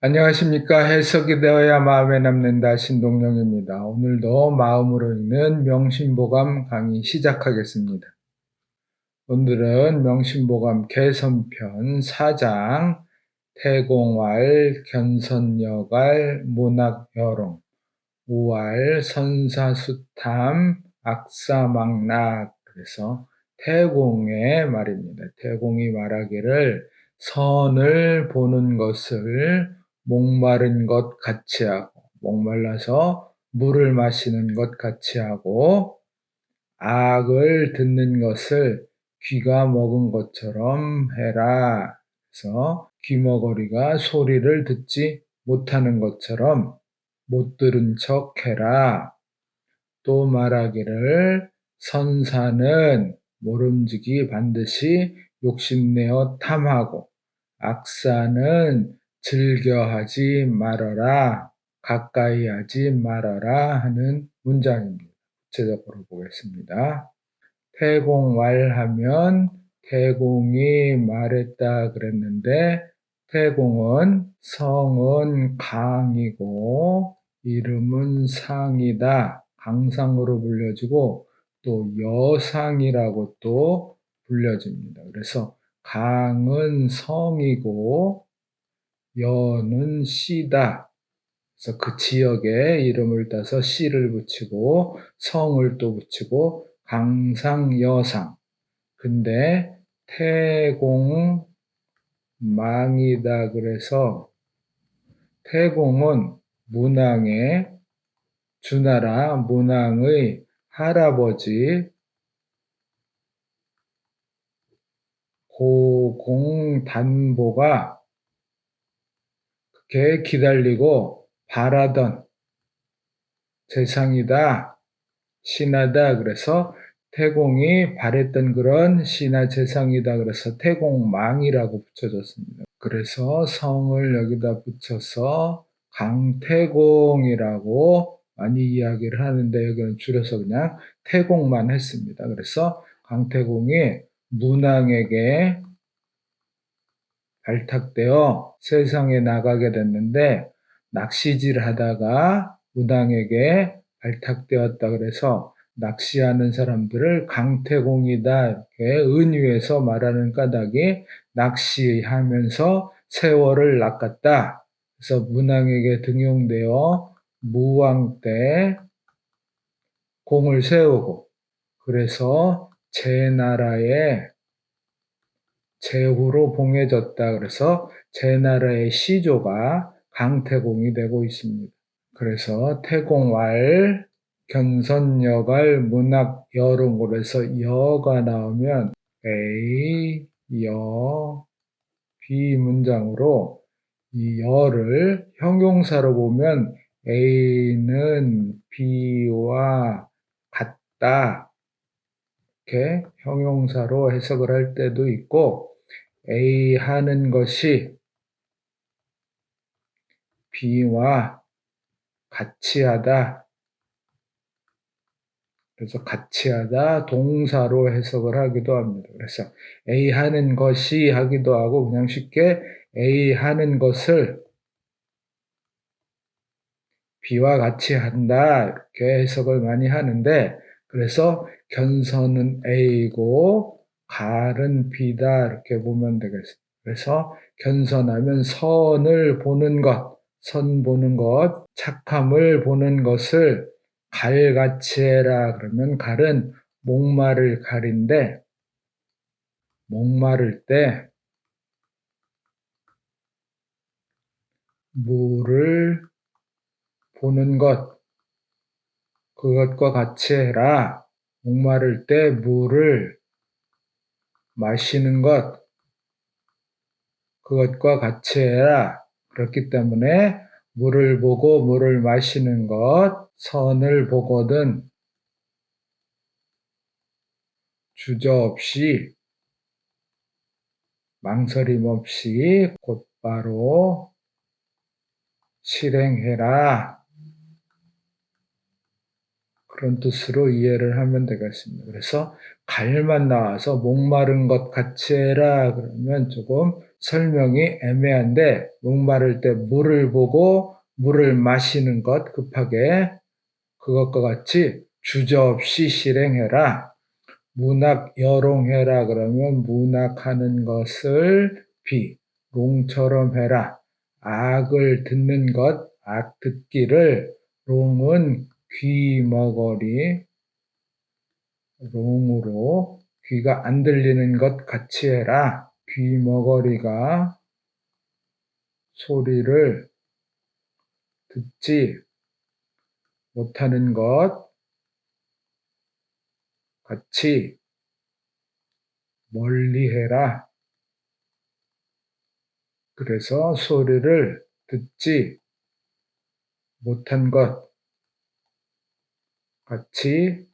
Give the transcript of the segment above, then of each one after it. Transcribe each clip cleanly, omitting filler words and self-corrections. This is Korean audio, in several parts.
안녕하십니까. 해석이 되어야 마음에 남는다. 신동영입니다. 오늘도 마음으로 읽는 명심보감 강의 시작하겠습니다. 오늘은 명심보감 개선편 4장 태공왈, 견선여갈, 문학여롱, 우왈, 선사수탐, 악사망락. 그래서 태공의 말입니다. 태공이 말하기를 선을 보는 것을 목마른 것 같이 하고, 목말라서 물을 마시는 것 같이 하고, 악을 듣는 것을 귀가 먹은 것처럼 해라. 그래서 귀머거리가 소리를 듣지 못하는 것처럼 못 들은 척 해라. 또 말하기를 선사는 모름지기 반드시 욕심내어 탐하고 악사는 즐겨하지 말아라, 가까이 하지 말아라 하는 문장입니다. 구체적으로 보겠습니다. 태공왈하면 태공이 말했다 그랬는데 태공은 성은 강이고 이름은 상이다. 강상으로 불려지고 또 여상이라고 또 불려집니다. 그래서 강은 성이고 여는 씨다. 그래서 그 지역에 이름을 따서 씨를 붙이고 성을 또 붙이고 강상여상. 근데 태공망이다 그래서 태공은 문왕의 주나라 문왕의 할아버지 고공단보가 그렇게 기다리고 바라던 재상이다, 신하다. 그래서 태공이 바랬던 그런 신하 재상이다. 그래서 태공망이라고 붙여졌습니다. 그래서 성을 여기다 붙여서 강태공이라고 많이 이야기를 하는데 여기는 줄여서 그냥 태공만 했습니다. 그래서 강태공이 문왕에게 발탁되어 세상에 나가게 됐는데 낚시질 하다가 문왕에게 발탁되었다 그래서 낚시하는 사람들을 강태공이다 이렇게 은유해서 말하는 까닭이 낚시하면서 세월을 낚았다. 그래서 문왕에게 등용되어 무왕 때 공을 세우고 그래서 제나라의 제후로 봉해졌다. 그래서 제나라의 시조가 강태공이 되고 있습니다. 그래서 태공왈, 견선여갈, 문학여롱으로 해서 여가 나오면 A, 여, B 문장으로 이 여를 형용사로 보면 A는 B와 같다. 이렇게 형용사로 해석을 할 때도 있고 A 하는 것이 B와 같이 하다. 그래서 같이 하다 동사로 해석을 하기도 합니다. 그래서 A 하는 것이 하기도 하고 그냥 쉽게 A 하는 것을 B와 같이 한다 이렇게 해석을 많이 하는데 그래서 견선은 A고 갈은 B다 이렇게 보면 되겠습니다. 그래서 견선하면 선을 보는 것, 선 보는 것, 착함을 보는 것을 갈같이 해라 그러면 갈은 목마를 갈인데 목마를 때 물을 보는 것, 그것과 같이 해라. 목마를 때 물을 마시는 것, 그것과 같이 해라. 그렇기 때문에 물을 보고 물을 마시는 것, 선을 보거든 주저없이 망설임 없이 곧바로 실행해라. 그런 뜻으로 이해를 하면 되겠습니다. 그래서 갈만 나와서 목마른 것 같이 해라 그러면 조금 설명이 애매한데 목마를 때 물을 보고 물을 마시는 것 급하게 그것과 같이 주저없이 실행해라. 문학여롱해라 그러면 문학하는 것을 롱처럼 해라. 악을 듣는 것, 악 듣기를 롱은 귀머거리, 롱으로 귀가 안 들리는 것 같이 해라. 귀머거리가 소리를 듣지 못하는 것 같이 멀리해라. 그래서 소리를 듣지 못한 것 같이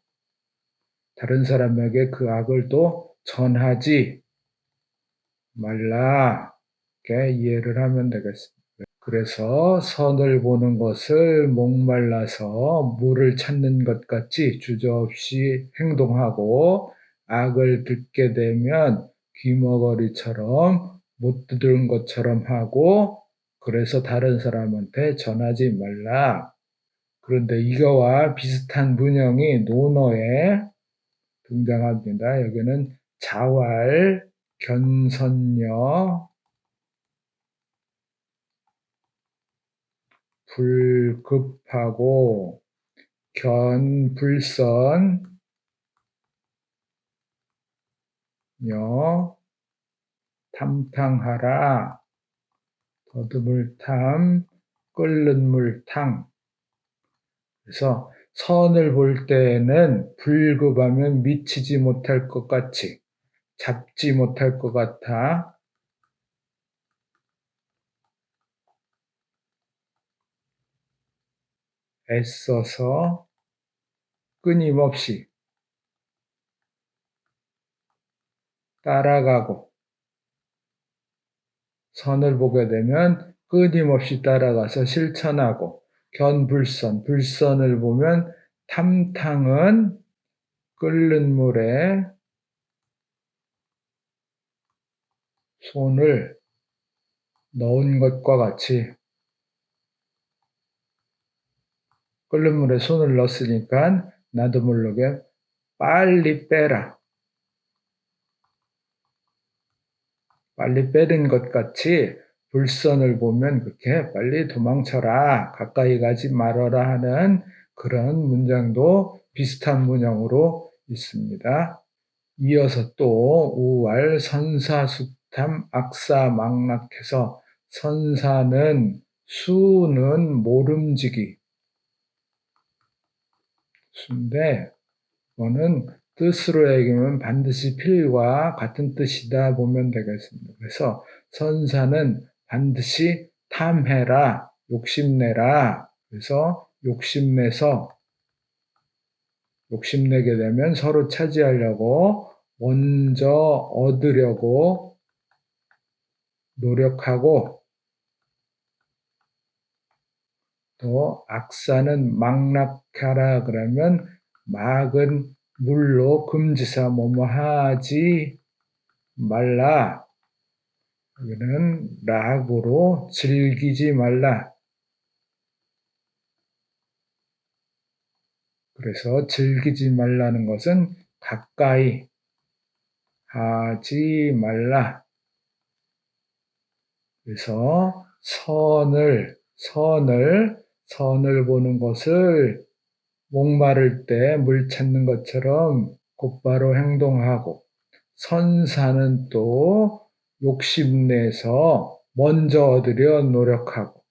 다른 사람에게 그 악을 또 전하지 말라. 이렇게 이해를 하면 되겠습니다. 그래서 선을 보는 것을 목말라서 물을 찾는 것 같이 주저없이 행동하고 악을 듣게 되면 귀머거리처럼 못 들은 것처럼 하고 그래서 다른 사람한테 전하지 말라. 그런데 이거와 비슷한 문형이 논어에 등장합니다. 여기는 자활, 견선녀, 불급하고 견불선 여 탐탕하라 더듬을 탐 끓는 물탕. 그래서 선을 볼 때에는 불급하면 미치지 못할 것 같이 잡지 못할 것 같아 애써서 끊임없이 따라가고 선을 보게 되면 끊임없이 따라가서 실천하고 견불선, 불선을 보면 탐탕은 끓는 물에 손을 넣은 것과 같이 끓는 물에 손을 넣었으니까 나도 모르게 빨리 빼라. 빨리 빼는 것 같이 불선을 보면 그렇게 빨리 도망쳐라. 가까이 가지 말아라 하는 그런 문장도 비슷한 문형으로 있습니다. 이어서 또 우왈 선사숙탐 악사망락해서 선사는 수는 모름지기 수인데 이거는 뜻으로 얘기하면 반드시 필과 같은 뜻이다 보면 되겠습니다. 그래서 선사는 반드시 탐해라, 욕심내라. 그래서 욕심내게 되면 서로 차지하려고 먼저 얻으려고 노력하고 또 악사는 망락하라 그러면 막은 물로 금지사 뭐뭐 하지 말라. 여기는 락으로 즐기지 말라. 그래서 즐기지 말라는 것은 가까이 하지 말라. 그래서 선을 보는 것을 목마를 때 물 찾는 것처럼 곧바로 행동하고 선사는 또 욕심내서 먼저 얻으려 노력하고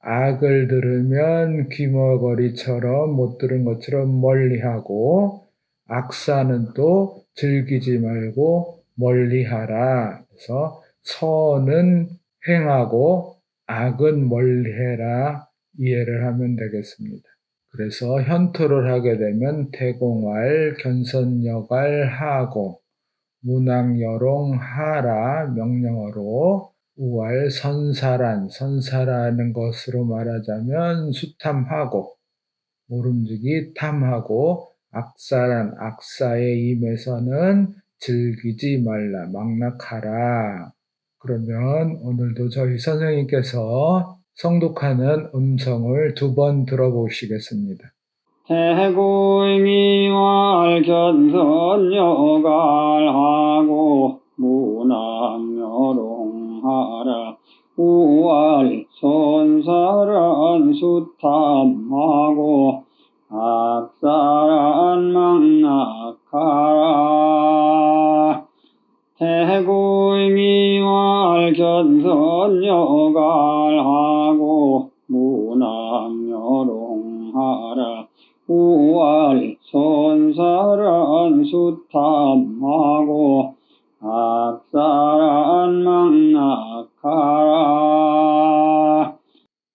악을 들으면 귀머거리처럼 못 들은 것처럼 멀리하고 악사는 또 즐기지 말고 멀리하라. 그래서 선은 행하고 악은 멀리해라 이해를 하면 되겠습니다. 그래서 현토를 하게 되면 태공할, 견선여갈 하고 문왕여롱 하라 명령어로 우왈 선사라는 것으로 말하자면 수탐하고 모름지기 탐하고 악사에 임해서는 즐기지 말라 망락하라 그러면 오늘도 저희 선생님께서 성독하는 음성을 2번 들어보시겠습니다. 태고잉이왈 견선여갈하고 문왕여롱하라 우왈 손사란 수탐하고 악사란 망락하라 태고잉이왈 견선여갈하고 문왕여롱하라 우왈 손사란 수탐하고 악사란 망락하라.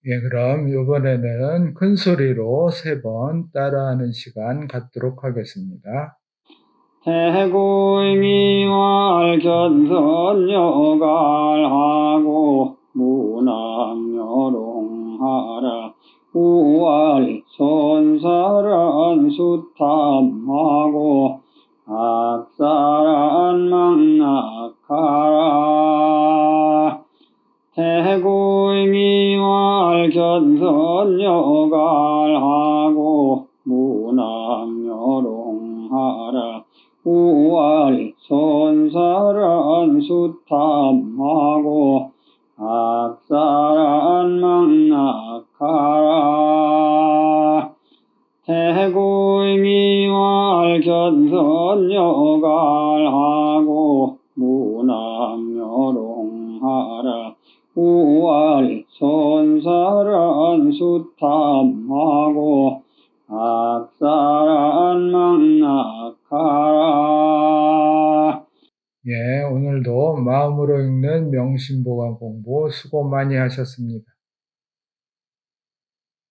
예, 그럼 이번에는 큰 소리로 3번 따라하는 시간 갖도록 하겠습니다. 태고잉이왈 견선여갈하고 문왕여롱하라 우왈 손사란 수탐하고 악사란 망락하라 태고잉이왈 견선여갈하고 문왕여롱하라 우왈 손사란 수탐하고 악사란 망락하라 태고잉이왈 견선여갈하고 문왕여롱하라 우왈 손사란 수탐하고 악사란 망락하라. 예, 오늘도 마음으로 읽는 명심보감 공부 수고 많이 하셨습니다.